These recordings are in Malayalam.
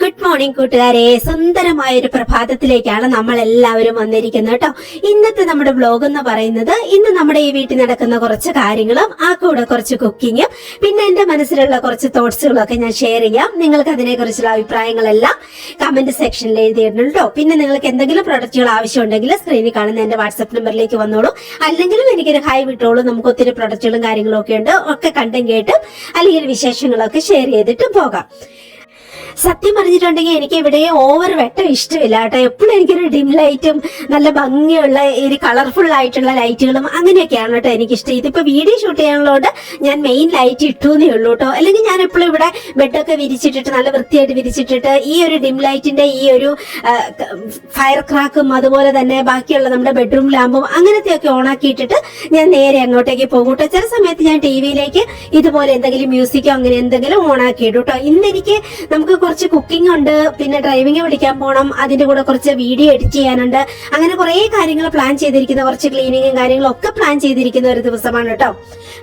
ഗുഡ് മോർണിംഗ് കൂട്ടുകാരെ, സുന്ദരമായ ഒരു പ്രഭാതത്തിലേക്കാണ് നമ്മൾ എല്ലാവരും വന്നിരിക്കുന്നത് കേട്ടോ. ഇന്നത്തെ നമ്മുടെ വ്ലോഗ് എന്ന് പറയുന്നത് ഇന്ന് നമ്മുടെ ഈ വീട്ടിൽ നടക്കുന്ന കുറച്ച് കാര്യങ്ങളും ആ കൂടെ കുറച്ച് കുക്കിങ്ങും പിന്നെ എന്റെ മനസ്സിലുള്ള കുറച്ച് തോട്ട്സുകളും ഒക്കെ ഞാൻ ഷെയർ ചെയ്യാം. നിങ്ങൾക്ക് അതിനെ കുറിച്ചുള്ള അഭിപ്രായങ്ങളെല്ലാം കമന്റ് സെക്ഷനിൽ എഴുതിയിട്ടുണ്ട് കേട്ടോ. പിന്നെ നിങ്ങൾക്ക് എന്തെങ്കിലും പ്രൊഡക്റ്റുകൾ ആവശ്യമുണ്ടെങ്കിൽ സ്ക്രീനിൽ കാണുന്ന എന്റെ വാട്സ്ആപ്പ് നമ്പറിലേക്ക് വന്നോളൂ, അല്ലെങ്കിലും എനിക്കൊരു ഹായ് വിട്ടോളൂ. നമുക്ക് ഒത്തിരി പ്രൊഡക്റ്റുകളും കാര്യങ്ങളും ഒക്കെ ഉണ്ട്, ഒക്കെ കണ്ടും കേട്ടും അല്ലെങ്കിൽ വിശേഷങ്ങളൊക്കെ ഷെയർ ചെയ്തിട്ടും പോകാം. സത്യം പറഞ്ഞിട്ടുണ്ടെങ്കിൽ എനിക്ക് ഇവിടെ ഓവർ വെട്ടം ഇഷ്ടമില്ല കേട്ടോ. എപ്പോഴും എനിക്കൊരു ഡിം ലൈറ്റും നല്ല ഭംഗിയുള്ള ഒരു കളർഫുൾ ആയിട്ടുള്ള ലൈറ്റുകളും അങ്ങനെയൊക്കെയാണ് കേട്ടോ എനിക്കിഷ്ടം. ഇതിപ്പോ വീഡിയോ ഷൂട്ട് ചെയ്യാനുള്ളതുകൊണ്ട് ഞാൻ മെയിൻ ലൈറ്റ് ഇട്ടുന്നേ ഉള്ളൂ കേട്ടോ. അല്ലെങ്കിൽ ഞാൻ എപ്പോഴും ഇവിടെ ബെഡൊക്കെ വിരിച്ചിട്ടിട്ട് നല്ല വൃത്തിയായിട്ട് വിരിച്ചിട്ടിട്ട് ഈ ഒരു ഡിം ലൈറ്റിന്റെ ഈ ഒരു ഫയർ ക്രാക്കും അതുപോലെ തന്നെ ബാക്കിയുള്ള നമ്മുടെ ബെഡ്റൂം ലാമ്പും അങ്ങനത്തെയൊക്കെ ഓണാക്കിയിട്ടിട്ട് ഞാൻ നേരെ അങ്ങോട്ടേക്ക് പോകും കേട്ടോ. ചില സമയത്ത് ഞാൻ ടിവിയിലേക്ക് ഇതുപോലെ എന്തെങ്കിലും മ്യൂസിക്കോ അങ്ങനെ എന്തെങ്കിലും ഓണാക്കി ഇടും കേട്ടോ. ഇന്നെനിക്ക് നമുക്ക് കുറച്ച് കുക്കിംഗ് ഉണ്ട്, പിന്നെ ഡ്രൈവിംഗ് പഠിക്കാൻ പോകണം, അതിന്റെ കൂടെ കുറച്ച് വീഡിയോ എഡിറ്റ് ചെയ്യാനുണ്ട്, അങ്ങനെ കുറെ കാര്യങ്ങൾ പ്ലാൻ ചെയ്തിരിക്കുന്ന, കുറച്ച് ക്ലീനിങ്ങും കാര്യങ്ങളും ഒക്കെ പ്ലാൻ ചെയ്തിരിക്കുന്ന ഒരു ദിവസമാണ് കേട്ടോ.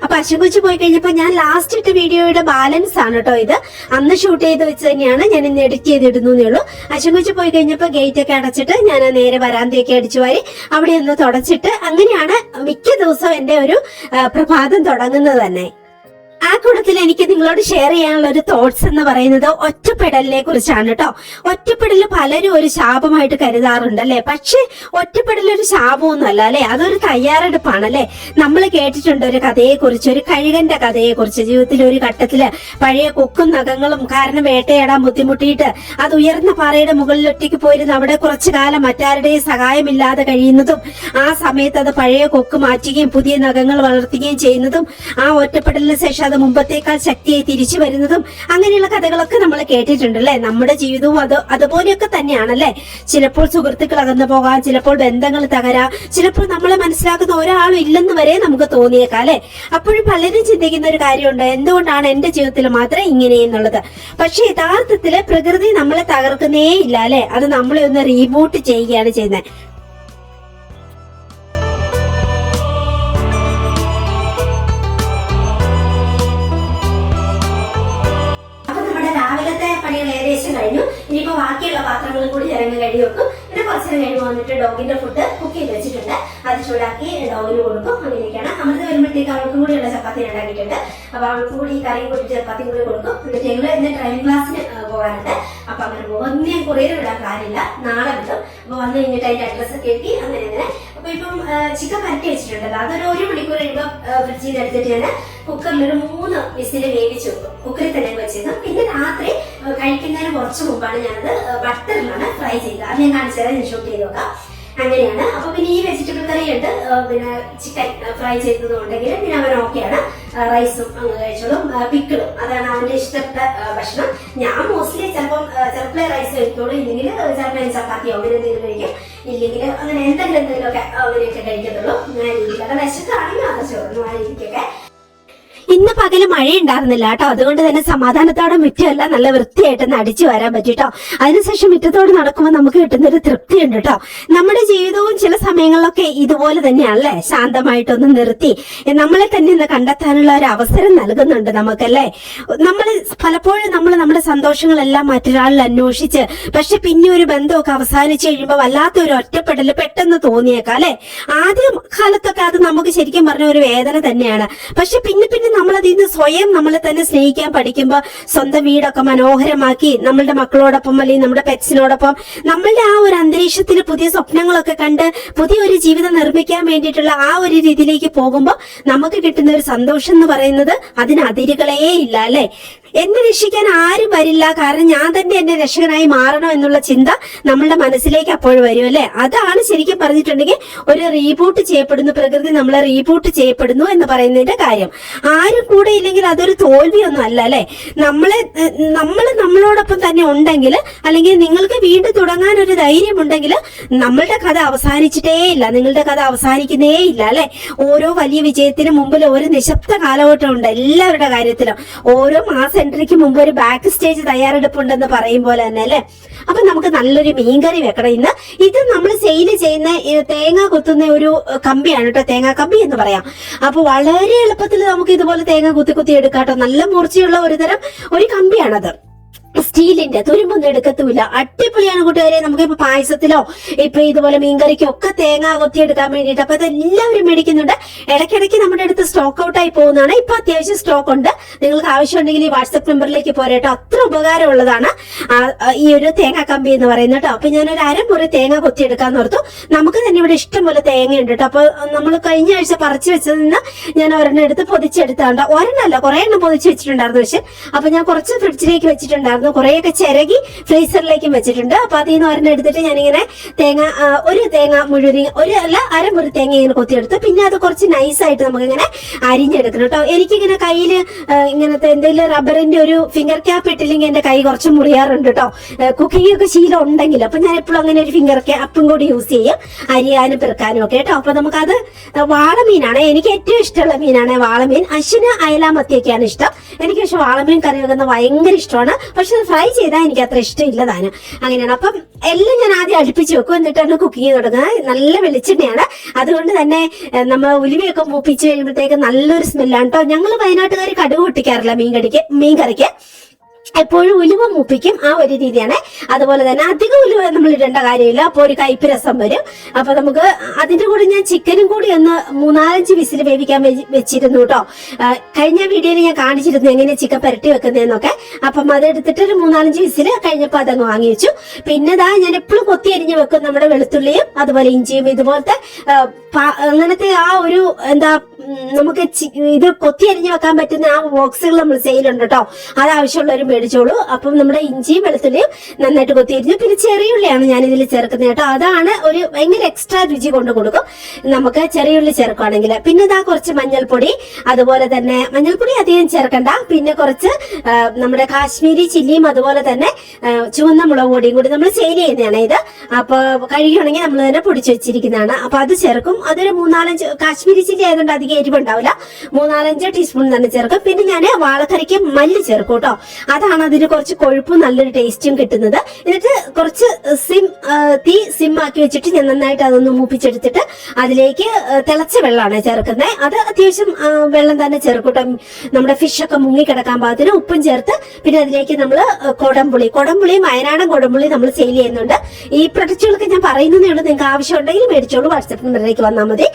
അപ്പൊ അശ്വകൊച്ചു പോയി കഴിഞ്ഞപ്പോ ഞാൻ ലാസ്റ്റ് ഇട്ട വീഡിയോയുടെ ബാലൻസ് ആണ് കേട്ടോ ഇത്. അന്ന് ഷൂട്ട് ചെയ്ത് വെച്ച് തന്നെയാണ് ഞാൻ ഇന്ന് എഡിറ്റ് ചെയ്തിടുന്നേ ഉള്ളൂ. അശ്വകൊച്ചു പോയി കഴിഞ്ഞപ്പോ ഗേറ്റ് ഒക്കെ അടച്ചിട്ട് ഞാൻ നേരെ വരാന്തയൊക്കെ അടിച്ചു വാരി അവിടെ ഒന്ന് തുടച്ചിട്ട് അങ്ങനെയാണ് മിക്ക ദിവസവും എന്റെ ഒരു പ്രഭാതം തുടങ്ങുന്നത് തന്നെ. ആ കൂട്ടത്തിൽ എനിക്ക് നിങ്ങളോട് ഷെയർ ചെയ്യാനുള്ള ഒരു തോട്ട്സ് എന്ന് പറയുന്നത് ഒറ്റപ്പെടലിനെ കുറിച്ചാണ് കേട്ടോ. ഒറ്റപ്പെടല് പലരും ഒരു ശാപമായിട്ട് കരുതാറുണ്ട് അല്ലെ, പക്ഷെ ഒറ്റപ്പെടൽ ഒരു ശാപമൊന്നും അല്ല അല്ലെ, അതൊരു തയ്യാറെടുപ്പാണ് അല്ലെ. നമ്മൾ കേട്ടിട്ടുണ്ട് ഒരു കഥയെ കുറിച്ച്, ഒരു കഴുകന്റെ കഥയെ കുറിച്ച്. ജീവിതത്തിൽ ഒരു ഘട്ടത്തില് പഴയ കൊക്കും നഖങ്ങളും കാരണം വേട്ടയാടാൻ ബുദ്ധിമുട്ടിയിട്ട് അത് ഉയർന്ന പാറയുടെ മുകളിൽ ഒറ്റയ്ക്ക് പോയിരുന്ന് അവിടെ കുറച്ചു കാലം മറ്റാരുടെയും സഹായമില്ലാതെ കഴിയുന്നതും ആ സമയത്ത് അത് പഴയ കൊക്ക് മാറ്റുകയും പുതിയ നഖങ്ങൾ വളർത്തുകയും ചെയ്യുന്നതും ആ ഒറ്റപ്പെടലിന് ശേഷം അത് മുമ്പത്തേക്കാൾ ശക്തിയായി തിരിച്ചു വരുന്നതും അങ്ങനെയുള്ള കഥകളൊക്കെ നമ്മൾ കേട്ടിട്ടുണ്ട് അല്ലെ. നമ്മുടെ ജീവിതവും അതുപോലെയൊക്കെ തന്നെയാണല്ലേ. ചിലപ്പോൾ സുഹൃത്തുക്കൾ അകന്നു പോകാം, ചിലപ്പോൾ ബന്ധങ്ങൾ തകരാം, ചിലപ്പോൾ നമ്മളെ മനസ്സിലാക്കുന്ന ഒരാളും ഇല്ലെന്ന് വരെ നമുക്ക് തോന്നിയേക്കാം അല്ലെ. അപ്പോഴും പലരും ചിന്തിക്കുന്ന ഒരു കാര്യമുണ്ട്, എന്തുകൊണ്ടാണ് എന്റെ ജീവിതത്തിൽ മാത്രം ഇങ്ങനെയെന്നുള്ളത്. പക്ഷെ യഥാർത്ഥത്തില് പ്രകൃതി നമ്മളെ തകർക്കുന്നേ ഇല്ല അല്ലെ, അത് നമ്മളെ ഒന്ന് റീബൂട്ട് ചെയ്യുകയാണ് ചെയ്യുന്നത്. ഇനിയിപ്പോ ബാക്കിയുള്ള പാത്രങ്ങളും കൂടി ഇറങ്ങി കഴിയും വെക്കും. പിന്നെ കുറച്ചു നേരം കഴിയുമ്പോൾ വന്നിട്ട് ഡോഗിന്റെ ഫുഡ് കുക്ക് ചെയ്ത് വെച്ചിട്ടുണ്ട്, അത് ചൂടാക്കി ഡോഗിന് കൊടുക്കും. അങ്ങനെയൊക്കെയാണ്. അമൃത വരുമ്പോഴത്തേക്ക് അവൾക്കും കൂടിയുള്ള ചപ്പാത്തി ഉണ്ടാക്കിയിട്ടുണ്ട്. അപ്പൊ അവൾക്കും കൂടി ഈ കറിയും കൂടി ചപ്പാത്തിയും കൂടി കൊടുക്കും. എന്നിട്ട് ഞങ്ങള് ഇന്ന് ഡ്രൈവിംഗ് ക്ലാസ്സിന് പോകാനുണ്ട്. അപ്പൊ അങ്ങനെ പോകുന്ന കൊറിയർ വിടാൻ കാര്യമില്ല, നാളെ വിടും. അപ്പൊ വന്നു കഴിഞ്ഞിട്ട് അതിന്റെ അഡ്രസ്സ് ഒക്കെ എഴുതി അങ്ങനെ. അപ്പൊ ഇപ്പം ചിക്കൻ പരട്ടി വെച്ചിട്ടുണ്ടല്ലോ, അതൊരു 1 മണിക്കൂർ കഴിയുമ്പോൾ ഫ്രിഡ്ജിൽ നിന്ന് എടുത്തിട്ട് ഞാൻ കുക്കറിൽ ഒരു 3 വിസില് വേവിച്ചു വെക്കും. കുക്കറിൽ തന്നെ വെച്ചിരുന്നു. പിന്നെ രാത്രി കഴിക്കുന്നതിന് കുറച്ച് മുമ്പാണ് ഞാനത് ബട്ടറിലാണ് ഫ്രൈ ചെയ്തത്. അത് ഞാൻ കാണിച്ചു തരാം, ഞാൻ ഷൂട്ട് ചെയ്ത് നോക്കാം. അങ്ങനെയാണ്. അപ്പൊ പിന്നെ ഈ വെജിറ്റബിൾ കറി ഉണ്ട്, പിന്നെ ചിക്കൻ ഫ്രൈ ചെയ്തത് ഉണ്ടെങ്കിൽ പിന്നെ അവൻ ഓക്കെയാണ്. റൈസും അങ്ങ് കഴിച്ചോളും. പിക്കിളും അതാണ് അവന്റെ ഇഷ്ടപ്പെട്ട ഭക്ഷണം. ഞാൻ മോസ്റ്റ്ലി ചിലപ്പോൾ റൈസ് കഴിക്കുള്ളൂ, ഇല്ലെങ്കിൽ ചിലപ്പോൾ ചപ്പാത്തിയോ അങ്ങനെ എന്തെങ്കിലും കഴിക്കും, ഇല്ലെങ്കിൽ അങ്ങനെ എന്തെങ്കിലുമൊക്കെ അങ്ങനെയൊക്കെ കഴിക്കത്തുള്ളൂ. ഞാൻ രീതിയിലൊക്കെ വിശക്കാണെങ്കിൽ അത് ചോറുന്നു ആ രീതിക്കൊക്കെ. ഇന്ന് പകല് മഴ ഉണ്ടായിരുന്നില്ല കേട്ടോ, അതുകൊണ്ട് തന്നെ സമാധാനത്തോടെ മുറ്റമെല്ലാം നല്ല വൃത്തിയായിട്ട് അടിച്ചു വരാൻ പറ്റിട്ടോ. അതിനുശേഷം മുറ്റത്തോട് നടക്കുമ്പോൾ നമുക്ക് കിട്ടുന്നൊരു തൃപ്തി ഉണ്ട് കേട്ടോ. നമ്മുടെ ജീവിതവും ചില സമയങ്ങളിലൊക്കെ ഇതുപോലെ തന്നെയാണല്ലേ, ശാന്തമായിട്ടൊന്ന് നിർത്തി നമ്മളെ തന്നെ ഒന്ന് കണ്ടെത്താനുള്ള ഒരു അവസരം നൽകുന്നുണ്ട് നമുക്കല്ലേ. പലപ്പോഴും നമ്മുടെ സന്തോഷങ്ങളെല്ലാം മറ്റൊരാളിൽ അന്വേഷിച്ച്, പക്ഷെ പിന്നെ ഒരു ബന്ധമൊക്കെ അവസാനിച്ചു കഴിയുമ്പോൾ വല്ലാത്തൊരു ഒറ്റപ്പെടൽ പെട്ടെന്ന് തോന്നിയേക്കാം അല്ലെ. ആദ്യ കാലത്തൊക്കെ അത് നമുക്ക് ശരിക്കും പറഞ്ഞ ഒരു വേദന തന്നെയാണ്. പക്ഷെ പിന്നെ നമ്മളതിൽ നിന്ന് സ്വയം നമ്മളെ തന്നെ സ്നേഹിക്കാൻ പഠിക്കുമ്പോൾ സ്വന്തം വീടൊക്കെ മനോഹരമാക്കി നമ്മളുടെ മക്കളോടൊപ്പം അല്ലെങ്കിൽ നമ്മുടെ പെറ്റ്സിനോടൊപ്പം നമ്മളുടെ ആ ഒരു അന്തരീക്ഷത്തിൽ പുതിയ സ്വപ്നങ്ങളൊക്കെ കണ്ട് പുതിയൊരു ജീവിതം നിർമ്മിക്കാൻ വേണ്ടിയിട്ടുള്ള ആ ഒരു രീതിയിലേക്ക് പോകുമ്പോൾ നമുക്ക് കിട്ടുന്ന ഒരു സന്തോഷം എന്ന് പറയുന്നത് അതിന് അതിരുകളേ ഇല്ല അല്ലെ. എന്നെ രക്ഷിക്കാൻ ആരും വരില്ല, കാരണം ഞാൻ തന്നെ എന്റെ രക്ഷകനായി മാറണം എന്നുള്ള ചിന്ത നമ്മളുടെ മനസ്സിലേക്ക് അപ്പോൾ വരും അല്ലെ. അതാണ് ശരിക്കും പറഞ്ഞിട്ടുണ്ടെങ്കിൽ ഒരു റീബൂട്ട് ചെയ്യപ്പെടുന്നു, പ്രകൃതി നമ്മളെ റീബൂട്ട് ചെയ്യപ്പെടുന്നു എന്ന് പറയുന്നതിന്റെ കാര്യം. ആരും കൂടെ ഇല്ലെങ്കിൽ അതൊരു തോൽവിയൊന്നും അല്ല അല്ലെ. നമ്മളോടൊപ്പം തന്നെ ഉണ്ടെങ്കിൽ, അല്ലെങ്കിൽ നിങ്ങൾക്ക് വീണ്ടും തുടങ്ങാൻ ഒരു ധൈര്യം ഉണ്ടെങ്കിൽ നമ്മളുടെ കഥ അവസാനിച്ചിട്ടേ ഇല്ല, നിങ്ങളുടെ കഥ അവസാനിക്കുന്നേ ഇല്ല അല്ലെ. ഓരോ വലിയ വിജയത്തിന് മുമ്പിൽ ഒരു നിശബ്ദ കാലഘട്ടം ഉണ്ട് എല്ലാവരുടെ കാര്യത്തിലും. ഓരോ മാസ് എൻട്രിക്ക് മുമ്പ് ഒരു ബാക്ക് സ്റ്റേജ് തയ്യാറെടുപ്പുണ്ടെന്ന് പറയും പോലെ തന്നെ അല്ലെ. അപ്പൊ നമുക്ക് നല്ലൊരു മീൻകറി വെക്കണം ഇന്ന്. ഇത് നമ്മൾ സെയിൽ ചെയ്യുന്ന തേങ്ങ കുത്തുന്ന ഒരു കമ്പിയാണ് കേട്ടോ, തേങ്ങാ കമ്പി എന്ന് പറയാം. അപ്പൊ വളരെ എളുപ്പത്തിൽ നമുക്ക് ഇതുപോലെ തേങ്ങ കുത്തി എടുക്കാട്ടോ. നല്ല മൂർച്ചയുള്ള ഒരു കമ്പിയാണത്. സ്റ്റീലിന്റെ, തുരുമ്പൊന്നും എടുക്കത്തുമില്ല. അടിപൊളിയാണ് കൂട്ടുകാരെ. നമുക്കിപ്പോ പായസത്തിലോ ഇപ്പൊ ഇതുപോലെ മീൻകറിക്കോ ഒക്കെ തേങ്ങ കൊത്തിയെടുക്കാൻ വേണ്ടിയിട്ട്. അപ്പൊ അതെല്ലാവരും മേടിക്കുന്നുണ്ട്. ഇടയ്ക്കിടയ്ക്ക് നമ്മുടെ അടുത്ത് സ്റ്റോക്ക് ഔട്ട് ആയി പോകുന്നതാണ്. ഇപ്പൊ അത്യാവശ്യം സ്റ്റോക്ക് ഉണ്ട്. നിങ്ങൾക്ക് ആവശ്യമുണ്ടെങ്കിൽ ഈ വാട്സപ്പ് നമ്പറിലേക്ക് പോരട്ടോ. അത്ര ഉപകാരമുള്ളതാണ് ഈ ഒരു തേങ്ങ കമ്പി എന്ന് പറയുന്നത് കേട്ടോ. അപ്പൊ ഞാനൊരു അരമുറി തേങ്ങ കൊത്തിയെടുക്കാന്ന് ഓർത്തു. നമുക്ക് തന്നെ ഇവിടെ ഇഷ്ടംപോലെ തേങ്ങയുണ്ട് കേട്ടോ. അപ്പൊ നമ്മൾ കഴിഞ്ഞ ആഴ്ച പറിച്ചു വെച്ചതിൽ നിന്ന് ഞാൻ ഒരെണ്ണം എടുത്ത് പൊതിച്ചെടുത്താണ്ട്, ഒരെണ്ണമല്ല കുറെ എണ്ണം പൊതിച്ച് വെച്ചിട്ടുണ്ടായിരുന്നു. പക്ഷെ അപ്പൊ ഞാൻ കുറച്ച് ഫ്രിഡ്ജിലേക്ക് വെച്ചിട്ടുണ്ടായിരുന്നു, കുറെയൊക്കെ ചിരകി ഫ്രീസറിലേക്കും വെച്ചിട്ടുണ്ട്. അപ്പൊ അതിൽ നിന്ന് ഒരെണ്ണം എടുത്തിട്ട് ഞാനിങ്ങനെ ഒരു തേങ്ങ മുഴുവൻ, അരമുറി തേങ്ങ ഇങ്ങനെ കൊത്തിയെടുത്ത്, പിന്നെ അത് കുറച്ച് നൈസായിട്ട് നമുക്കിങ്ങനെ അരിഞ്ഞെടുക്കണം കേട്ടോ. എനിക്കിങ്ങനെ കയ്യില് ഇങ്ങനത്തെ എന്തെങ്കിലും റബ്ബറിന്റെ ഒരു ഫിംഗർ ക്യാപ്പ് ഇട്ടില്ലെങ്കിൽ എന്റെ കൈ കുറച്ച് മുറിയാറുണ്ട് കേട്ടോ. കുക്കിംഗ് ഒക്കെ ശീലം ഉണ്ടെങ്കിൽ അപ്പൊ ഞാൻ എപ്പോഴും അങ്ങനെ ഒരു ഫിംഗർ ക്യാപ്പും കൂടി യൂസ് ചെയ്യും, അരിയാനും പെറുക്കാനും ഒക്കെ കേട്ടോ. അപ്പൊ നമുക്കത് വാളമീനാണ്, എനിക്ക് ഏറ്റവും ഇഷ്ടമുള്ള മീനാണ് വാളമീൻ. അശ്വിന് അയല മത്തിയൊക്കെയാണ് ഇഷ്ടം. എനിക്ക് പക്ഷെ വാളമീൻ കറി വെക്കുന്ന ഭയങ്കര ഇഷ്ടമാണ്. പക്ഷെ ഫ്രൈ ചെയ്താൽ എനിക്ക് അത്ര ഇഷ്ടമില്ല താനും. അങ്ങനെയാണ്. അപ്പം എല്ലാം ഞാൻ ആദ്യം അടുപ്പിച്ച് വെക്കും, എന്നിട്ടാണ് കുക്കിംഗ് തുടങ്ങുന്നത്. നല്ല വെളിച്ചെണ്ണയാണ്, അതുകൊണ്ട് തന്നെ നമ്മൾ ഉലുവയൊക്കെ മൂപ്പിച്ച് കഴിയുമ്പോഴത്തേക്ക് നല്ലൊരു സ്മെല്ലാണ് കേട്ടോ. ഞങ്ങൾ വയനാട്ടുകാർ കടുക് പൊട്ടിക്കാറില്ല മീൻ കറിക്ക്, എപ്പോഴും ഉലുവ മൂപ്പിക്കും. ആ ഒരു രീതിയാണ്. അതുപോലെ തന്നെ അധികം ഉലുവ നമ്മൾ ഇടേണ്ട കാര്യമില്ല, അപ്പൊ ഒരു കയ്പ്പ് രസം വരും. അപ്പൊ നമുക്ക് അതിന്റെ കൂടെ ഞാൻ ചിക്കനും കൂടി ഒന്ന് 3-4 വിസിൽ വേവിക്കാൻ വെച്ചിരുന്നു കേട്ടോ. കഴിഞ്ഞ വീഡിയോയിൽ ഞാൻ കാണിച്ചിരുന്നു എങ്ങനെ ചിക്കൻ പുരട്ടി വെക്കുന്നതെന്നൊക്കെ. അപ്പം അതെടുത്തിട്ട് ഒരു 3-4 വിസിൽ കഴിഞ്ഞപ്പോൾ അതങ്ങ് വാങ്ങി വെച്ചു. പിന്നെ ഞാൻ എപ്പോഴും കൊത്തി അരിഞ്ഞ് വെക്കും നമ്മുടെ വെളുത്തുള്ളിയും അതുപോലെ ഇഞ്ചിയും. ഇതുപോലത്തെ അങ്ങനത്തെ ആ ഒരു നമുക്ക് ഇത് കൊത്തി അരിഞ്ഞ് വെക്കാൻ പറ്റുന്ന ആ ബോക്സുകൾ നമ്മൾ സെയിലുണ്ട് കേട്ടോ. അത് ആവശ്യമുള്ളവരും മേടിച്ചോളൂ. അപ്പം നമ്മുടെ ഇഞ്ചിയും വെളുത്തുള്ളിയും നന്നായിട്ട് കൊത്തി അരിഞ്ഞു. പിന്നെ ചെറിയുള്ളിയാണ് ഞാൻ ഇതിൽ ചേർക്കുന്നത് കേട്ടോ. അതാണ് ഒരു ഭയങ്കര എക്സ്ട്രാ രുചി കൊണ്ട് കൊടുക്കും നമുക്ക് ചെറിയുള്ളി ചേർക്കുകയാണെങ്കിൽ. പിന്നെ കുറച്ച് മഞ്ഞൾപ്പൊടി, അതുപോലെ തന്നെ മഞ്ഞൾപ്പൊടി അധികം ചേർക്കണ്ട. പിന്നെ കുറച്ച് നമ്മുടെ കാശ്മീരി ചില്ലിയും അതുപോലെ തന്നെ ചുവന്ന മുളക് പൊടിയും കൂടി നമ്മൾ സെയിൽ ചെയ്യുന്നതാണ് ഇത്. അപ്പൊ കഴിയുകയാണെങ്കിൽ നമ്മൾ തന്നെ പൊടിച്ചു വെച്ചിരിക്കുന്നതാണ്. അപ്പൊ അത് ചേർക്കും. അതൊരു 3-4 കാശ്മീരി ചില്ലി ആയതുകൊണ്ട് അധികം എരിവുണ്ടാവില്ല, 3-4 ടീസ്പൂൺ തന്നെ ചേർക്കും. പിന്നെ ഞാൻ വാളക്കറിക്ക് മല്ലി ചേർക്കും കേട്ടോ. അതാണ് അതിന് കുറച്ച് കൊഴുപ്പും നല്ലൊരു ടേസ്റ്റും കിട്ടുന്നത്. എന്നിട്ട് കുറച്ച് തീ സിം ആക്കി വെച്ചിട്ട് ഞാൻ നന്നായിട്ട് അതൊന്ന് മൂപ്പിച്ചെടുത്തിട്ട് അതിലേക്ക് തിളച്ച വെള്ളമാണ് ചേർക്കുന്നത്. അത് അത്യാവശ്യം വെള്ളം തന്നെ ചേർക്കും കേട്ടോ. നമ്മുടെ ഫിഷൊക്കെ മുങ്ങിക്കിടക്കാൻ പാകത്തിന് ഉപ്പും ചേർത്ത്, പിന്നെ അതിലേക്ക് നമ്മൾ കൊടംപുളിയും വയനാടൻ കൊടംപുളി നമ്മൾ സെയിൽ ചെയ്യുന്നുണ്ട്. ഈ പ്രൊഡക്റ്റുകളൊക്കെ ഞാൻ പറയുന്നതേ ഉള്ളൂ, നിങ്ങൾക്ക് ആവശ്യമുണ്ടെങ്കിൽ മേടിച്ചോളൂ, വാട്സപ്പ് നമ്പറിലേക്ക് വന്നാൽ മതി.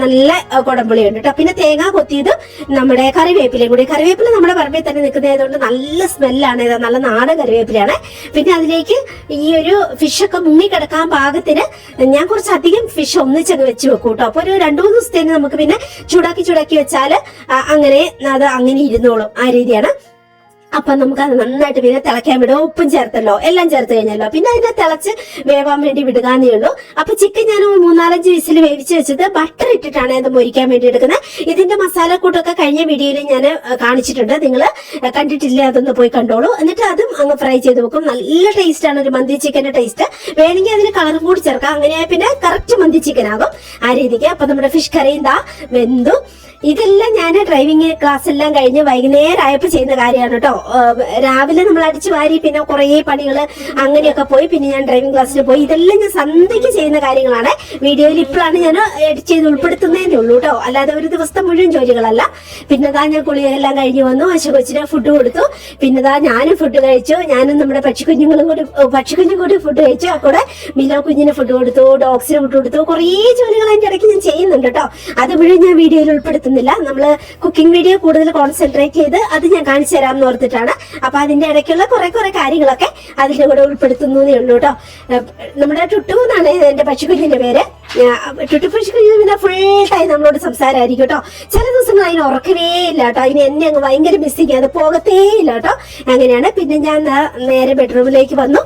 നല്ല കൊടംപുളി ഉണ്ട് കേട്ടോ. പിന്നെ തേങ്ങ കൊത്തിയത് നമ്മുടെ കറിവേപ്പിലയും കൂടി. കറിവേപ്പില നമ്മുടെ പറമ്പിൽ തന്നെ നിൽക്കുന്നതുകൊണ്ട് നല്ല സ്മെല്ലാണ്, നല്ല നാടൻ കറിവേപ്പിലയാണ്. പിന്നെ അതിലേക്ക് ഈ ഒരു ഫിഷൊക്കെ മുങ്ങിക്കിടക്കാൻ പാകത്തിന് ഞാൻ കുറച്ചധികം ഫിഷ് ഒന്നിച്ചങ്ങ് വെച്ച് വെക്കും കേട്ടോ. അപ്പൊ ഒരു 2-3 ദിവസത്തേന് നമുക്ക് പിന്നെ ചൂടാക്കി വെച്ചാൽ അങ്ങനെ ഇരുന്നോളും. ആ രീതിയാണ്. അപ്പൊ നമുക്ക് അത് നന്നായിട്ട് പിന്നെ തിളയ്ക്കാൻ വിടുക. ഉപ്പും ചേർത്തല്ലോ, എല്ലാം ചേർത്ത് കഴിഞ്ഞല്ലോ. പിന്നെ അതിനെ തിളച്ച് വേവാൻ വേണ്ടി വിടുകാന്നേ ഉള്ളൂ. അപ്പൊ ചിക്കൻ ഞാൻ 3-4 വിസിൽ വേവിച്ച് വെച്ചത് ബട്ടർ ഇട്ടിട്ടാണ് അത് മൊരിക്കാൻ വേണ്ടി എടുക്കുന്നത്. ഇതിന്റെ മസാലക്കൂട്ടൊക്കെ കഴിഞ്ഞ വീഡിയോയിൽ ഞാൻ കാണിച്ചിട്ടുണ്ട്, നിങ്ങൾ കണ്ടിട്ടില്ലേ അതൊന്ന് പോയി കണ്ടോളൂ. എന്നിട്ട് അതും അങ്ങ് ഫ്രൈ ചെയ്ത് വെക്കും. നല്ല ടേസ്റ്റ് ആണ് ഒരു മന്തി ചിക്കന്റെ ടേസ്റ്റ്. വേണമെങ്കിൽ അതിന് കളറും കൂടി ചേർക്കാം. അങ്ങനെയാ പിന്നെ കറക്റ്റ് മന്തി ചിക്കൻ ആകും ആ രീതിക്ക്. അപ്പൊ നമ്മുടെ ഫിഷ് കറിയും വെന്തു. ഇതെല്ലാം ഞാൻ ഡ്രൈവിംഗ് ക്ലാസ് എല്ലാം കഴിഞ്ഞ് വൈകുന്നേരം ആയപ്പോൾ ചെയ്യുന്ന കാര്യമാണ് കേട്ടോ. രാവിലെ നമ്മൾ അടിച്ചു വാരി പിന്നെ കുറേ പണികൾ അങ്ങനെയൊക്കെ പോയി, പിന്നെ ഞാൻ ഡ്രൈവിംഗ് ക്ലാസ്സിൽ പോയി. ഇതെല്ലാം ഞാൻ സന്ധ്യയ്ക്ക് ചെയ്യുന്ന കാര്യങ്ങളാണ്. വീഡിയോയിൽ ഇപ്പോഴാണ് ഞാൻ എഡിറ്റ് ചെയ്ത് ഉൾപ്പെടുത്തുന്നതേ ഉള്ളൂ കേട്ടോ, അല്ലാതെ ഒരു ദിവസത്തെ മുഴുവൻ ജോലികളല്ല. പിന്നെ ഞാൻ കുളിയെല്ലാം കഴിഞ്ഞ് വന്നു, കൊച്ചിന് ഫുഡ് കൊടുത്തു. പിന്നെ ഞാനും ഫുഡ് കഴിച്ചു. ഞാനും നമ്മുടെ പക്ഷിക്കുഞ്ഞും കൂടി ഫുഡ് കഴിച്ചു. കൂടെ മിലോ കുഞ്ഞിന് ഫുഡ് കൊടുത്തു, ഡോഗ്സിന് ഫുഡ് കൊടുത്തു. കുറേ ജോലികൾ അതിന്റെ ഇടയ്ക്ക് ഞാൻ ചെയ്യുന്നുണ്ട് കേട്ടോ. അത് മുഴുവൻ ഞാൻ വീഡിയോയിൽ ഉൾപ്പെടുത്തുന്നില്ല. നമ്മള് കുക്കിംഗ് വീഡിയോ കൂടുതൽ കോൺസെൻട്രേറ്റ് ചെയ്ത് അത് ഞാൻ കാണിച്ചു തരാമെന്ന് ഓർത്തിട്ട് ചെയ്തിട്ടാണ്. അപ്പൊ അതിന്റെ ഇടയ്ക്കുള്ള കുറെ കാര്യങ്ങളൊക്കെ അതിന്റെ കൂടെ ഉൾപ്പെടുത്തുന്നതേ ഉള്ളൂ കേട്ടോ. നമ്മുടെ ടുട്ടു എന്നാണ് എന്റെ പശുക്കുഞ്ഞിന്റെ പേര്. ടുട്ടു പശുക്കുഞ്ഞ് പിന്നെ ഫുൾ ടൈം നമ്മളോട് സംസാരമായിരിക്കും കേട്ടോ. ചില ദിവസങ്ങൾ അതിന് ഉറക്കവേ ഇല്ല കേട്ടോ. അതിന് എന്നെ അങ്ങ് ഭയങ്കര മിസ്സിങ്, അത് പോകത്തേ ഇല്ല കേട്ടോ. അങ്ങനെയാണ്. പിന്നെ ഞാൻ നേരെ ബെഡ്റൂമിലേക്ക് വന്നു,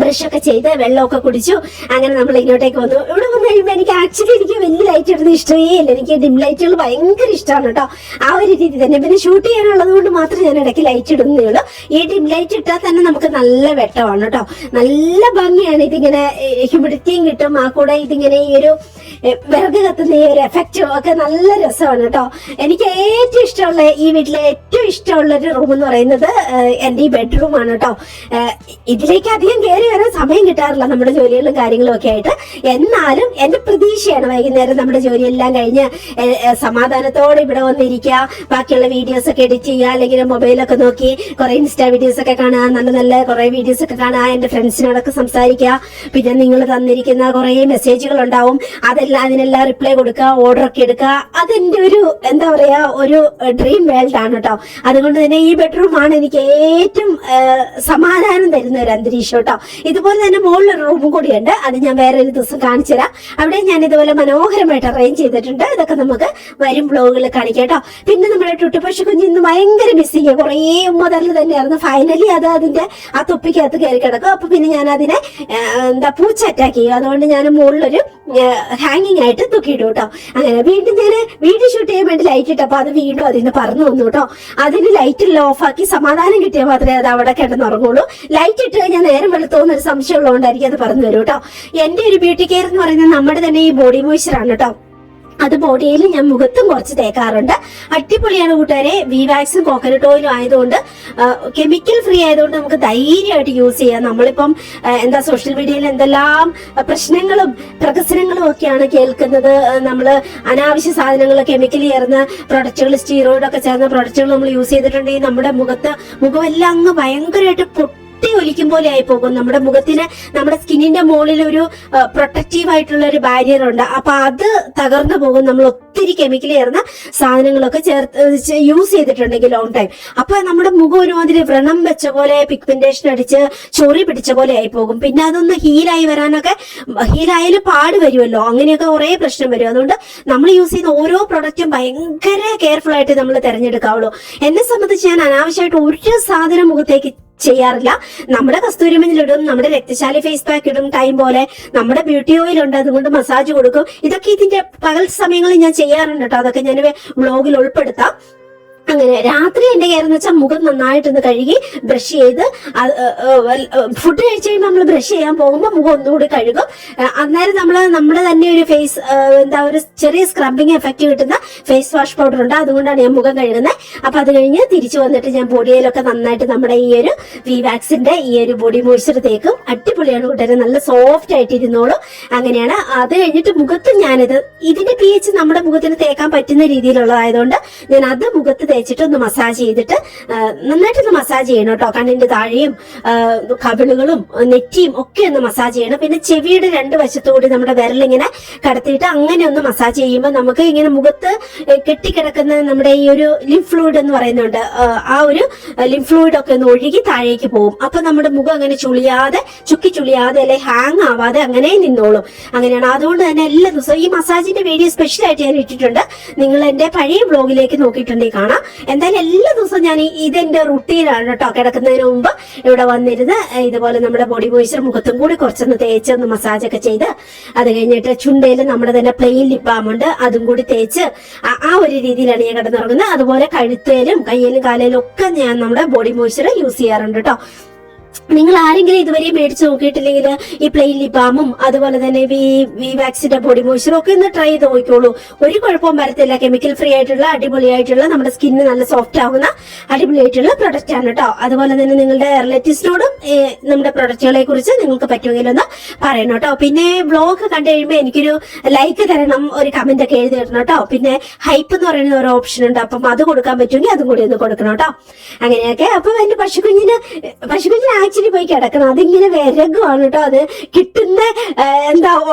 ബ്രഷൊക്കെ ചെയ്ത് വെള്ളമൊക്കെ കുടിച്ചു. അങ്ങനെ നമ്മൾ ഇങ്ങോട്ടേക്ക് വന്നു. ഇവിടെ വന്നു കഴിയുമ്പോൾ എനിക്ക് വലിയ ലൈറ്റ് ഇടുന്നത് ഇഷ്ടമേ ഇല്ല. എനിക്ക് ഡിം ലൈറ്റുകൾ ഭയങ്കര ഇഷ്ടമാണ് കേട്ടോ. ആ ഒരു രീതി തന്നെ. പിന്നെ ഷൂട്ട് ചെയ്യാനുള്ളത് കൊണ്ട് മാത്രം ഞാൻ ഇടയ്ക്ക് ലൈറ്റ് ഇടുന്നേ ഉള്ളൂ. ഈ ഡിം ലൈറ്റ് ഇട്ടാൽ തന്നെ നമുക്ക് നല്ല വെട്ടമാണ് കേട്ടോ. നല്ല ഭംഗിയാണ്. ഇതിങ്ങനെ ഹ്യൂമിഡിറ്റിയും കിട്ടും. ആ കൂടെ ഇതിങ്ങനെ ഈ ഒരു വിറക് കത്തുന്ന ഈ ഒരു എഫക്റ്റും ഒക്കെ നല്ല രസമാണ് കേട്ടോ. എനിക്ക് ഏറ്റവും ഇഷ്ടമുള്ള, ഈ വീട്ടിലെ ഏറ്റവും ഇഷ്ടമുള്ള ഒരു റൂം എന്ന് പറയുന്നത് എന്റെ ഈ ബെഡ്റൂമാണ് കേട്ടോ. ഇതിലേക്ക് അധികം കയറി വരാൻ സമയം കിട്ടാറില്ല നമ്മുടെ ജോലികളും കാര്യങ്ങളും ഒക്കെ ആയിട്ട്. എന്നാലും എന്റെ പ്രതീക്ഷയാണ് വൈകുന്നേരം നമ്മുടെ ജോലിയെല്ലാം കഴിഞ്ഞ് സമാധാനത്തോടെ ഇവിടെ വന്നിരിക്കുക, ബാക്കിയുള്ള വീഡിയോസ് ഒക്കെ എഡിറ്റ് ചെയ്യുക, അല്ലെങ്കിൽ മൊബൈലൊക്കെ നോക്കി കുറെ ഇൻസ്റ്റാ വീഡിയോസ് ഒക്കെ കാണുക, നല്ല നല്ല കുറെ വീഡിയോസ് ഒക്കെ കാണുക, എന്റെ ഫ്രണ്ട്സിനോടൊക്കെ സംസാരിക്കുക. പിന്നെ നിങ്ങൾ തന്നിരിക്കുന്ന കുറെ മെസ്സേജുകൾ ഉണ്ടാവും, അതിനെല്ലാം റിപ്ലൈ കൊടുക്കുക, ഓർഡർ ഒക്കെ എടുക്കുക. അതെന്റെ ഒരു എന്താ പറയാ ഒരു ഡ്രീം വേൾഡ് ആണ് കേട്ടോ. അതുകൊണ്ട് തന്നെ ഈ ബെഡ്റൂം ആണ് എനിക്ക് ഏറ്റവും സമാധാനം തരുന്ന ഒരു അന്തരീക്ഷം കേട്ടോ. ഇതുപോലെ തന്നെ മുകളിലൊരു റൂമും കൂടിയുണ്ട്. അത് ഞാൻ വേറെ ഒരു ദിവസം കാണിച്ചു തരാം. അവിടെ ഞാൻ ഇതുപോലെ മനോഹരമായിട്ട് അറേഞ്ച് ചെയ്തിട്ടുണ്ട്. ഇതൊക്കെ നമുക്ക് വരും വ്ലോഗുകളിൽ കാണിക്കാം കേട്ടോ. പിന്നെ നമ്മുടെ ടുട്ടു പശുക്കുഞ്ഞ് ഇന്ന് ഭയങ്കര മിസ്സിങ്, കുറേ മുതൽ തന്നെയായിരുന്നു. ഫൈനലി അത് അതിന്റെ ആ തൊപ്പിക്കകത്ത് കയറി കിടക്കും. അപ്പൊ പിന്നെ ഞാൻ അതിനെ പൂച്ച അറ്റാക്ക് ചെയ്യും. അതുകൊണ്ട് ഞാൻ മുകളിലൊരു ഹാങ്ങിങ് ആയിട്ട് തൂക്കിയിടും കേട്ടോ. അങ്ങനെ വീണ്ടും ഞാൻ വീഡിയോ ഷൂട്ട് ചെയ്യാൻ വേണ്ടി ലൈറ്റ് ഇട്ടപ്പോ അത് വീണ്ടും അതിന് പറന്നു വന്നു കേട്ടോ. അതിന് ലൈറ്റ് ഓഫ് ആക്കി സമാധാനം കിട്ടിയാൽ മാത്രമേ അത് അവിടെ കിടന്നുറങ്ങുള്ളൂ. ലൈറ്റ് ഇട്ട് കഴിഞ്ഞാൽ നേരം വെളുത്തോന്നൊരു സംശയം ഉള്ളതുകൊണ്ടായിരിക്കും അത് പറഞ്ഞു വരും കേട്ടോ. എന്റെ ഒരു ബ്യൂട്ടി കെയർ എന്ന് പറയുന്നത് നമ്മുടെ തന്നെ ഈ ബോഡി മോയ്സ്ചർ ആണ് കേട്ടോ. അത് ബോഡിയിൽ ഞാൻ മുഖത്തും കുറച്ച് തേക്കാറുണ്ട്. അടിപൊളിയാണ് കൂട്ടുകാരെ. വിവാക്സും കോക്കനട്ട് ഓയിലും ആയതുകൊണ്ട് കെമിക്കൽ ഫ്രീ ആയതുകൊണ്ട് നമുക്ക് ധൈര്യമായിട്ട് യൂസ് ചെയ്യാം. നമ്മളിപ്പം സോഷ്യൽ മീഡിയയിൽ എന്തെല്ലാം പ്രശ്നങ്ങളും പ്രകസനങ്ങളും ഒക്കെയാണ് കേൾക്കുന്നത്. നമ്മൾ അനാവശ്യ സാധനങ്ങൾ, കെമിക്കൽ ചേർന്ന പ്രൊഡക്റ്റുകൾ, സ്റ്റീറോയിഡൊക്കെ ചേർന്ന പ്രൊഡക്റ്റുകൾ നമ്മൾ യൂസ് ചെയ്തിട്ടുണ്ടെങ്കിൽ നമ്മുടെ മുഖമെല്ലാം അങ്ങ് ഭയങ്കരമായിട്ട് ഒലിക്കും പോലെ ആയി പോകും. നമ്മുടെ മുഖത്തിന്, നമ്മുടെ സ്കിന്നിന്റെ മുകളിൽ ഒരു പ്രൊട്ടക്റ്റീവ് ആയിട്ടുള്ള ഒരു ബാരിയർ ഉണ്ട്. അപ്പൊ അത് തകർന്നു പോകും നമ്മൾ ഒത്തിരി കെമിക്കൽ ചേർന്ന സാധനങ്ങളൊക്കെ ചേർത്ത് യൂസ് ചെയ്തിട്ടുണ്ടെങ്കിൽ ലോങ് ടൈം. അപ്പൊ നമ്മുടെ മുഖം ഒരുമാതിരി വ്രണം വെച്ച പോലെ, പിഗ്മെന്റേഷൻ അടിച്ച് ചൊറി പിടിച്ച പോലെ ആയി പോകും. പിന്നെ അതൊന്ന് ഹീലായി വരാനൊക്കെ, ഹീലായാലും പാട് വരുമല്ലോ, അങ്ങനെയൊക്കെ കുറെ പ്രശ്നം വരും. അതുകൊണ്ട് നമ്മൾ യൂസ് ചെയ്യുന്ന ഓരോ പ്രൊഡക്റ്റും ഭയങ്കര കെയർഫുൾ ആയിട്ട് നമ്മൾ തിരഞ്ഞെടുക്കാവുള്ളൂ. എന്നെ സംബന്ധിച്ച് ഞാൻ അനാവശ്യമായിട്ട് ഒരു സാധനം മുഖത്തേക്ക് ചെയ്യാറില്ല. നമ്മുടെ കസ്തൂരി മഞ്ഞളിടും, നമ്മുടെ രക്തശാലി ഫേസ് പാക്ക് ഇടും, ടൈം പോലെ നമ്മുടെ ബ്യൂട്ടി ഓയിൽ ഉണ്ട്, അതുകൊണ്ട് മസാജ് കൊടുക്കും. ഇതൊക്കെ ഇതിന്റെ പകൽ സമയങ്ങളിൽ ഞാൻ ചെയ്യാറുണ്ട് കേട്ടോ. അതൊക്കെ ഞാൻ വ്ലോഗിൽ ഉൾപ്പെടുത്താം. അങ്ങനെ രാത്രി എന്റെ കെയർ എന്ന് വെച്ചാൽ മുഖം നന്നായിട്ടൊന്ന് കഴുകി ബ്രഷ് ചെയ്ത്, ഫുഡ് കഴിച്ച് കഴിയുമ്പോൾ നമ്മൾ ബ്രഷ് ചെയ്യാൻ പോകുമ്പോൾ മുഖം ഒന്നുകൂടി കഴുകും. അന്നേരം നമ്മുടെ തന്നെ ഒരു ഫേസ് ഒരു ചെറിയ സ്ക്രബിങ് എഫക്റ്റ് കിട്ടുന്ന ഫേസ് വാഷ് പൗഡർ ഉണ്ട്, അതുകൊണ്ടാണ് ഞാൻ മുഖം കഴുകുന്നത്. അപ്പൊ അത് കഴിഞ്ഞ് തിരിച്ചു വന്നിട്ട് ഞാൻ ബോഡിയിലൊക്കെ നന്നായിട്ട് നമ്മുടെ ഈ ഒരു വിവാക്സിന്റെ ഈ ഒരു ബോഡി മോയ്സ്ചർ തേക്കും. അടിപൊളിയാണ് കൂട്ടുകാരെ, നല്ല സോഫ്റ്റ് ആയിട്ട് ഇരുന്നോളും. അങ്ങനെയാണ്. അത് കഴിഞ്ഞിട്ട് മുഖത്ത് ഇതിന്റെ pH നമ്മുടെ മുഖത്തിന് തേക്കാൻ പറ്റുന്ന രീതിയിലുള്ളതായതുകൊണ്ട് ഞാൻ അത് മുഖത്ത് തേച്ചിട്ട് ഒന്ന് മസാജ് ചെയ്തിട്ട് നന്നായിട്ടൊന്ന് മസാജ് ചെയ്യണം കേട്ടോ. കണ്ണിന്റെ താഴെയും കവിളുകളും നെറ്റിയും ഒക്കെ ഒന്ന് മസാജ് ചെയ്യണം. പിന്നെ ചെവിയുടെ രണ്ട് വശത്തുകൂടി നമ്മുടെ വിരലിങ്ങനെ കടത്തിയിട്ട് അങ്ങനെ ഒന്ന് മസാജ് ചെയ്യുമ്പോൾ നമുക്ക് ഇങ്ങനെ മുഖത്ത് കെട്ടിക്കിടക്കുന്ന നമ്മുടെ ഈ ഒരു ലിംഫ് ഫ്ലൂയിഡ് എന്ന് പറയുന്നുണ്ട്, ആ ഒരു ലിംഫ് ഫ്ലൂയിഡ് ഒക്കെ ഒന്ന് ഒഴുകി താഴേക്ക് പോകും. അപ്പൊ നമ്മുടെ മുഖം അങ്ങനെ ചുക്കി ചുളിയാതെ അല്ലെ ഹാങ് ആവാതെ അങ്ങനെ നിന്നോളും. അങ്ങനെയാണ്. അതുകൊണ്ട് തന്നെ എല്ലാ ദിവസവും ഈ മസാജിന്റെ വീഡിയോ സ്പെഷ്യലായിട്ട് ഞാൻ ഇട്ടിട്ടുണ്ട്. നിങ്ങൾ എന്റെ പഴയ ബ്ലോഗിലേക്ക് നോക്കിയിട്ടുണ്ടെങ്കിൽ കാണാം. എന്തായാലും എല്ലാ ദിവസവും ഞാൻ ഇതെന്റെ റുട്ടീനാണ് കേട്ടോ. കിടക്കുന്നതിന് മുമ്പ് ഇവിടെ വന്നിരുന്ന് ഇതുപോലെ നമ്മുടെ ബോഡി മോയ്സ്ചർ മുഖത്തും കൂടി കുറച്ചൊന്ന് തേച്ചൊന്ന് മസാജ് ഒക്കെ ചെയ്ത്, അത് കഴിഞ്ഞിട്ട് ചുണ്ടയിൽ നമ്മുടെ തന്നെ പ്ലെയിൻ ലിപ് ബാം ഉണ്ട്, അതും കൂടി തേച്ച് ആ ഒരു രീതിയിലാണ് ഞാൻ കിടന്നുറങ്ങുന്നത്. അതുപോലെ കഴുത്തേലും കയ്യിലും കാലയിലും ഒക്കെ ഞാൻ നമ്മുടെ ബോഡി മോയ്സ്ചർ യൂസ് ചെയ്യാറുണ്ട് കേട്ടോ. നിങ്ങൾ ആരെങ്കിലും ഇതുവരെ മേടിച്ച് നോക്കിയിട്ടില്ലെങ്കിൽ ഈ പ്ലെയിൻ ലിപ് ബാമും അതുപോലെ തന്നെ വിവാക്സിന്റെ ബോഡി മോയ്സ്ചറും ഒക്കെ ഒന്ന് ട്രൈ ചെയ്ത് നോക്കിക്കോളൂ. ഒരു കുഴപ്പവും വരത്തില്ല. കെമിക്കൽ ഫ്രീ ആയിട്ടുള്ള അടിപൊളിയായിട്ടുള്ള നമ്മുടെ സ്കിന്ന് നല്ല സോഫ്റ്റ് ആകുന്ന അടിപൊളിയായിട്ടുള്ള പ്രൊഡക്റ്റ് ആണ് കേട്ടോ. അതുപോലെ തന്നെ നിങ്ങളുടെ റിലേറ്റീവ്സിനോടും നമ്മുടെ പ്രൊഡക്റ്റുകളെ കുറിച്ച് നിങ്ങൾക്ക് പറ്റുമെങ്കിൽ ഒന്ന് പറയണം കേട്ടോ. പിന്നെ വ്ലോഗ് കണ്ടു കഴിയുമ്പോൾ എനിക്കൊരു ലൈക്ക് തരണം, ഒരു കമന്റ് ഒക്കെ എഴുതി തരണം കേട്ടോ. പിന്നെ ഹൈപ്പ് എന്ന് പറയുന്ന ഒരു ഓപ്ഷൻ ഉണ്ട്, അപ്പം അത് കൊടുക്കാൻ പറ്റുമെങ്കിൽ അതും കൂടി ഒന്ന് കൊടുക്കണം കേട്ടോ. അങ്ങനെയൊക്കെ. അപ്പൊ എന്റെ പശുക്കുഞ്ഞിന് ആക്ച്വലി പോയി കിടക്കണം. അതിങ്ങനെ വിരകുവാണ് കേട്ടോ. അത് കിട്ടുന്ന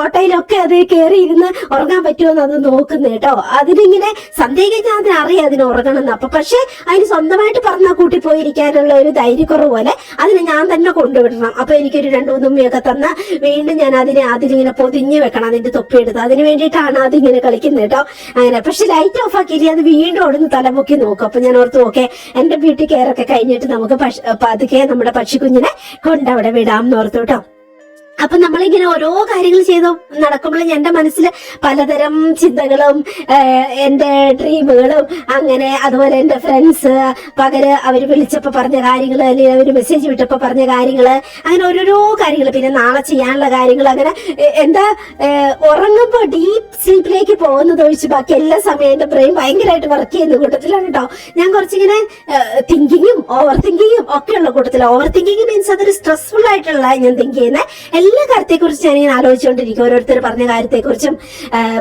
ഓട്ടയിലൊക്കെ അത് കയറി ഇരുന്ന് ഉറങ്ങാൻ പറ്റുമെന്ന് അത് നോക്കുന്നത് കേട്ടോ. അതിനിങ്ങനെ സന്ധ്യ കഴിഞ്ഞാൽ അതിനറിയാം അതിന് ഉറങ്ങണം. അപ്പൊ പക്ഷെ അതിന് സ്വന്തമായിട്ട് പറഞ്ഞാൽ കൂട്ടി പോയിരിക്കാനുള്ള ഒരു ധൈര്യക്കുറവ് പോലെ അതിനെ ഞാൻ തന്നെ കൊണ്ടുവിടണം. അപ്പൊ എനിക്കൊരു 2-3 ഉമ്മയൊക്കെ തന്ന വീണ്ടും ഞാൻ അതിലിങ്ങനെ പൊതിഞ്ഞ് വെക്കണം, അതിന്റെ തൊപ്പിയെടുത്ത്. അതിന് വേണ്ടിയിട്ടാണ് അതിങ്ങനെ കളിക്കുന്നത് കേട്ടോ. അങ്ങനെ പക്ഷെ ലൈറ്റ് ഓഫ് ആക്കിയില്ലേ അത് വീണ്ടും അവിടുന്ന് തലമുക്കി നോക്കും. അപ്പൊ ഞാൻ ഓർത്തു ഓക്കെ എന്റെ ബ്യൂട്ടി കെയർ ഒക്കെ കഴിഞ്ഞിട്ട് നമുക്ക് പതുക്കെ നമ്മുടെ പക്ഷിക്കുഞ്ഞിനെ കൊണ്ടവിടെ വിടാം എന്ന് ഓർത്തു കേട്ടോ. അപ്പൊ നമ്മളിങ്ങനെ ഓരോ കാര്യങ്ങൾ ചെയ്ത് നടക്കുമ്പോഴും എന്റെ മനസ്സിൽ പലതരം ചിന്തകളും എന്റെ ഡ്രീമുകളും അങ്ങനെ അതുപോലെ എന്റെ ഫ്രണ്ട്സ് അവര് വിളിച്ചപ്പോ പറഞ്ഞ കാര്യങ്ങള് അല്ലെങ്കിൽ അവര് മെസ്സേജ് വിട്ടപ്പോ പറഞ്ഞ കാര്യങ്ങള് അങ്ങനെ ഓരോരോ കാര്യങ്ങൾ, പിന്നെ നാളെ ചെയ്യാനുള്ള കാര്യങ്ങൾ, അങ്ങനെ ഉറങ്ങുമ്പോ ഡീപ്പ് സ്ലീപ്പിലേക്ക് പോകുന്നത് ഒഴിച്ച് ബാക്കി എല്ലാ സമയം എന്റെ ബ്രെയിൻ ഭയങ്കരമായിട്ട് വർക്ക് ചെയ്യുന്ന കൂട്ടത്തിലാണ് കേട്ടോ. ഞാൻ കുറച്ചിങ്ങനെ തിങ്കിങ്ങും ഓവർ തിങ്കിങ്ങും ഒക്കെ ഉള്ള കൂട്ടത്തില്. ഓവർ തിങ്കിങ് മീൻസ് അതൊരു സ്ട്രെസ്ഫുൾ ആയിട്ടുള്ള ഞാൻ തിങ്ക് ചെയ്യുന്ന എല്ലാ കാര്യത്തെക്കുറിച്ച് ഞാനിങ്ങനെ ആലോചിച്ചുകൊണ്ടിരിക്കും. ഓരോരുത്തർ പറഞ്ഞ കാര്യത്തെക്കുറിച്ചും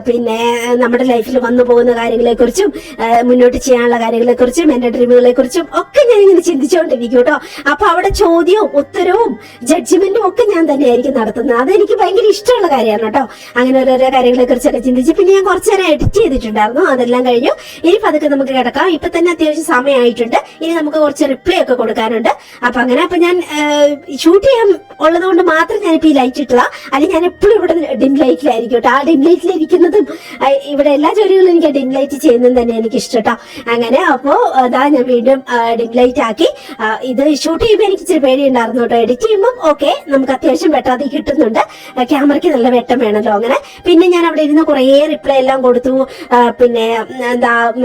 പിന്നെ നമ്മുടെ ലൈഫിൽ വന്നു പോകുന്ന കാര്യങ്ങളെക്കുറിച്ചും മുന്നോട്ട് ചെയ്യാനുള്ള കാര്യങ്ങളെക്കുറിച്ചും എന്റെ ഡ്രീമുകളെ കുറിച്ചും ഒക്കെ ഞാനിങ്ങനെ ചിന്തിച്ചുകൊണ്ടിരിക്കും കേട്ടോ. അപ്പൊ അവിടെ ചോദ്യവും ഉത്തരവും ജഡ്ജ്മെന്റും ഒക്കെ ഞാൻ തന്നെയായിരിക്കും നടത്തുന്നത്. അതെനിക്ക് ഭയങ്കര ഇഷ്ടമുള്ള കാര്യമാണ് കേട്ടോ. അങ്ങനെ ഓരോരോ കാര്യങ്ങളെ കുറിച്ചൊക്കെ ചിന്തിച്ച് പിന്നെ ഞാൻ കുറച്ചു നേരം എഡിറ്റ് ചെയ്തിട്ടുണ്ടായിരുന്നു. അതെല്ലാം കഴിഞ്ഞു. ഇനി പതുക്കെ നമുക്ക് കിടക്കാം. ഇപ്പൊ തന്നെ അത്യാവശ്യം സമയമായിട്ടുണ്ട്. ഇനി നമുക്ക് കുറച്ച് റിപ്ലൈ ഒക്കെ കൊടുക്കാനുണ്ട്. അപ്പൊ ഞാൻ ഷൂട്ട് ചെയ്യാൻ ഉള്ളത് കൊണ്ട് മാത്രം ഞാനിപ്പോ ഈ ലൈറ്റ് ഇട്ടതാ. അല്ലെങ്കിൽ ഞാൻ എപ്പോഴും ഇവിടെ ഡിം ലൈറ്റിലായിരിക്കും കേട്ടോ. ആ ഡിം ലൈറ്റിലിരിക്കുന്നതും ഇവിടെ എല്ലാ ജോലികളും എനിക്ക് ഡിം ലൈറ്റ് ചെയ്യുന്നതും തന്നെ എനിക്ക് ഇഷ്ടം കേട്ടോ. അങ്ങനെ അപ്പോ അതാ ഞാൻ വീണ്ടും ഡിം ലൈറ്റ് ആക്കി. ഇത് ഷൂട്ട് ചെയ്യുമ്പോൾ എനിക്ക് ഇച്ചിരി പേടിയുണ്ടായിരുന്നു കേട്ടോ. എഡിറ്റ് ചെയ്യുമ്പോൾ ഓക്കെ നമുക്ക് അത്യാവശ്യം വെട്ടാതെ കിട്ടുന്നുണ്ട്. ക്യാമറയ്ക്ക് നല്ല വെട്ടം വേണമല്ലോ. അങ്ങനെ പിന്നെ ഞാൻ അവിടെ ഇരുന്ന് കുറേ റിപ്ലൈ എല്ലാം കൊടുത്തു. പിന്നെ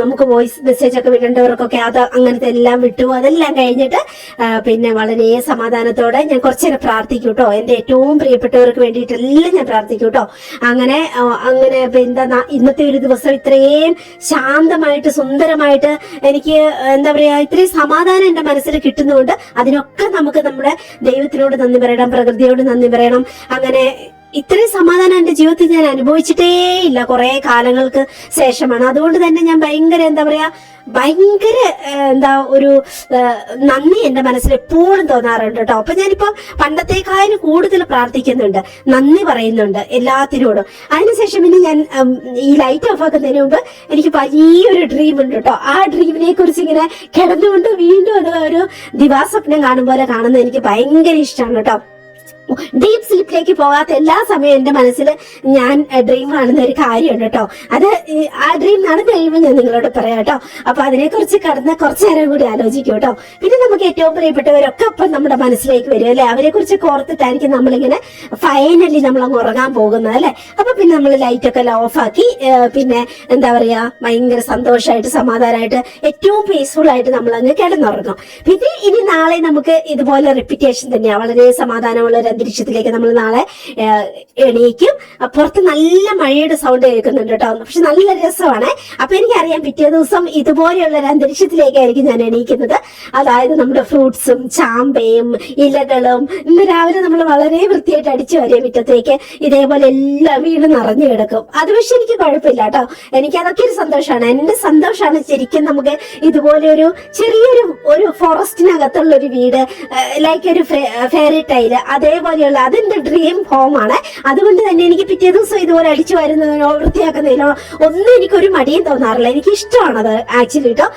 നമുക്ക് വോയിസ് മെസ്സേജ് ഒക്കെ വിടേണ്ടവർക്കൊക്കെ അത് അങ്ങനത്തെ എല്ലാം വിട്ടു. അതെല്ലാം കഴിഞ്ഞിട്ട് പിന്നെ വളരെ സമാധാനത്തോടെ ഞാൻ കുറച്ചേരം പ്രാർത്ഥിക്കും കേട്ടോ. എന്റെ ഏറ്റവും പ്രിയപ്പെട്ടവർക്ക് വേണ്ടിയിട്ടെല്ലാം ഞാൻ പ്രാർത്ഥിക്കും കേട്ടോ. അങ്ങനെ ഇന്നത്തെ ഒരു ദിവസം ഇത്രയും ശാന്തമായിട്ട് സുന്ദരമായിട്ട് എനിക്ക് ഇത്രയും സമാധാനം എന്റെ മനസ്സിൽ കിട്ടുന്നതുകൊണ്ട് അതിനൊക്കെ നമുക്ക് നമ്മുടെ ദൈവത്തിനോട് നന്ദി പറയണം, പ്രകൃതിയോട് നന്ദി പറയണം. അങ്ങനെ ഇത്രയും സമാധാനം എന്റെ ജീവിതത്തിൽ ഞാൻ അനുഭവിച്ചിട്ടേ ഇല്ല, കുറെ കാലങ്ങൾക്ക് ശേഷമാണ്. അതുകൊണ്ട് തന്നെ ഞാൻ ഭയങ്കര ഒരു നന്ദി എന്റെ മനസ്സിൽ എപ്പോഴും തോന്നാറുണ്ട് കേട്ടോ. അപ്പൊ ഞാനിപ്പോ പണ്ടത്തേക്കാളും കൂടുതൽ പ്രാർത്ഥിക്കുന്നുണ്ട്, നന്ദി പറയുന്നുണ്ട് എല്ലാത്തിനോടും. അതിനുശേഷം പിന്നെ ഞാൻ ഈ ലൈറ്റ് ഓഫ് ആക്കുന്നതിന് മുമ്പ് എനിക്ക് വലിയൊരു ഡ്രീം ഉണ്ട് കേട്ടോ. ആ ഡ്രീമിനെ കുറിച്ച് ഇങ്ങനെ കിടന്നുകൊണ്ട് വീണ്ടും അത് ഒരു ദിവാസ്വപ്നം കാണും പോലെ കാണുന്നത് എനിക്ക് ഭയങ്കര ഇഷ്ടമാണ് കേട്ടോ. ഡീപ് സ്ലീപ്പിലേക്ക് പോകാത്ത എല്ലാ സമയവും എന്റെ മനസ്സിൽ ഞാൻ ഡ്രീം കാണുന്ന ഒരു കാര്യമുണ്ട് കേട്ടോ. അത് ആ ഡ്രീം നടന്നു കഴിയുമ്പോൾ ഞാൻ നിങ്ങളോട് പറയാം കേട്ടോ. അപ്പൊ അതിനെക്കുറിച്ച് കടന്ന് കുറച്ചു നേരം കൂടി ആലോചിക്കും കേട്ടോ. പിന്നെ നമുക്ക് ഏറ്റവും പ്രിയപ്പെട്ടവരൊക്കെ അപ്പം നമ്മുടെ മനസ്സിലേക്ക് വരും അല്ലെ. അവരെ കുറിച്ച് ഓർത്തിട്ടായിരിക്കും നമ്മളിങ്ങനെ ഫൈനലി നമ്മളങ്ങ് ഉറങ്ങാൻ പോകുന്നത് അല്ലെ. അപ്പൊ പിന്നെ നമ്മൾ ലൈറ്റ് ഒക്കെ ഓഫ് ആക്കി പിന്നെ ഭയങ്കര സന്തോഷമായിട്ട് സമാധാനമായിട്ട് ഏറ്റവും പീസ്ഫുൾ ആയിട്ട് നമ്മളങ്ങ് കിടന്നുറങ്ങും. പിന്നെ ഇനി നാളെ നമുക്ക് ഇതുപോലെ റിപ്പീറ്റേഷൻ തന്നെയാണ്. വളരെ സമാധാനമുള്ള അന്തരീക്ഷത്തിലേക്ക് നമ്മൾ നാളെ എണീക്കും. പുറത്ത് നല്ല മഴയുടെ സൗണ്ട് കേൾക്കുന്നുണ്ട് കേട്ടോ. പക്ഷെ നല്ല രസമാണ്. അപ്പൊ എനിക്കറിയാം പിറ്റേ ദിവസം ഇതുപോലെയുള്ള ഒരു അന്തരീക്ഷത്തിലേക്കായിരിക്കും ഞാൻ എണീക്കുന്നത്. അതായത് നമ്മുടെ ഫ്രൂട്ട്സും ചാമ്പയും ഇലകളും ഇന്ന് രാവിലെ നമ്മൾ വളരെ വൃത്തിയായിട്ട് അടിച്ചു വരിക മുറ്റത്തേക്ക്. ഇതേപോലെ എല്ലാം വീട് നിറഞ്ഞു കിടക്കും. അത് പക്ഷെ എനിക്ക് കുഴപ്പമില്ല കേട്ടോ. എനിക്ക് അതൊക്കെ ഒരു സന്തോഷമാണ്. എന്റെ സന്തോഷമാണ് ശരിക്കും നമുക്ക് ഇതുപോലെ ഒരു ചെറിയൊരു ഫോറസ്റ്റിനകത്തുള്ള ഒരു വീട്, ലൈക്ക് ഒരു ഫെയറി ടൈല്, അതേപോലെയുള്ള അതെന്റെ ഡ്രീം ഹോമാണ്. അതുകൊണ്ട് തന്നെ എനിക്ക് പിറ്റേ ദിവസം ഇതുപോലെ അടിച്ചു വരുന്നതിനോ വൃത്തിയാക്കുന്നതിനോ ഒന്നും എനിക്കൊരു മടിയും തോന്നാറില്ല. എനിക്ക് ഇഷ്ടമാണത് ആക്ച്വലി കേട്ടോ.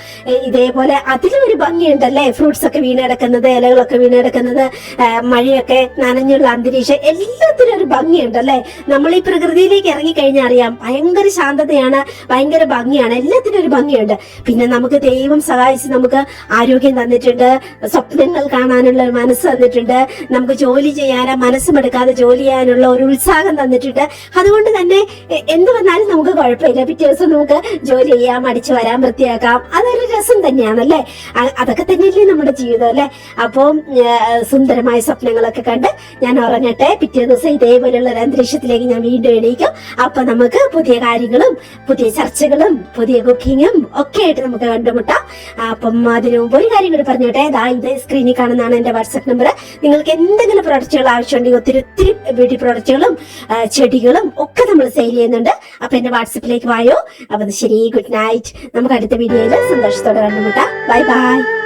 ഇതേപോലെ അതിലും ഒരു ഭംഗിയുണ്ടല്ലേ, ഫ്രൂട്ട്സ് ഒക്കെ വീണെടുക്കുന്നത്, ഇലകളൊക്കെ വീണെടുക്കുന്നത്, മഴയൊക്കെ നനഞ്ഞുള്ള അന്തരീക്ഷം, എല്ലാത്തിനും ഒരു ഭംഗിയുണ്ടല്ലേ. നമ്മൾ ഈ പ്രകൃതിയിലേക്ക് ഇറങ്ങിക്കഴിഞ്ഞാൽ അറിയാം ഭയങ്കര ശാന്തതയാണ്, ഭയങ്കര ഭംഗിയാണ്, എല്ലാത്തിനും ഒരു ഭംഗിയുണ്ട്. പിന്നെ നമുക്ക് ദൈവം സഹായിച്ച് നമുക്ക് ആരോഗ്യം തന്നിട്ടുണ്ട്, സ്വപ്നങ്ങൾ കാണാനുള്ള മനസ്സ് തന്നിട്ടുണ്ട്, നമുക്ക് ജോലി ചെയ്യാനോ മനസ്സുമെടുക്കാതെ ജോലി ചെയ്യാനുള്ള ഒരു ഉത്സാഹം തന്നിട്ടുണ്ട്. അതുകൊണ്ട് തന്നെ എന്ത് വന്നാലും നമുക്ക് കുഴപ്പമില്ല. പിറ്റേ ദിവസം നമുക്ക് ജോലി ചെയ്യാം, അടിച്ചു വരാം, വൃത്തിയാക്കാം. അതൊരു രസം തന്നെയാണല്ലേ. അതൊക്കെ തന്നെയല്ലേ നമ്മുടെ ജീവിതം അല്ലെ. അപ്പം സുന്ദരമായ സ്വപ്നങ്ങളൊക്കെ കണ്ട് ഞാൻ ഉറങ്ങട്ടെ. പിറ്റേ ദിവസം ഇതേപോലെയുള്ള ഒരു അന്തരീക്ഷത്തിലേക്ക് ഞാൻ വീണ്ടും എണീക്കും. അപ്പൊ നമുക്ക് പുതിയ കാര്യങ്ങളും പുതിയ ചർച്ചകളും പുതിയ കുക്കിങ്ങും ഒക്കെ ആയിട്ട് നമുക്ക് കണ്ടുമുട്ടാം. അപ്പം അതിനു മുമ്പ് ഒരു കാര്യം കൂടി പറഞ്ഞോട്ടെ. ഇത് സ്ക്രീനിൽ കാണുന്നതാണ് എന്റെ വാട്സ്ആപ്പ് നമ്പർ. നിങ്ങൾക്ക് എന്തെങ്കിലും പ്രൊഡക്റ്റുകൾ ആവശ്യമുണ്ടെങ്കിൽ ഒത്തിരി ബ്യൂട്ടി പ്രൊഡക്റ്റുകളും ചെടികളും ഒക്കെ നമ്മൾ സെയിൽ ചെയ്യുന്നുണ്ട്. അപ്പൊ എന്റെ വാട്സപ്പിലേക്ക് വായോ. അപ്പൊ ശരി, ഗുഡ് നൈറ്റ്. നമുക്ക് അടുത്ത വീഡിയോയിൽ സന്തോഷത്തോടെ കണ്ടുമുട്ടാം. Bye bye.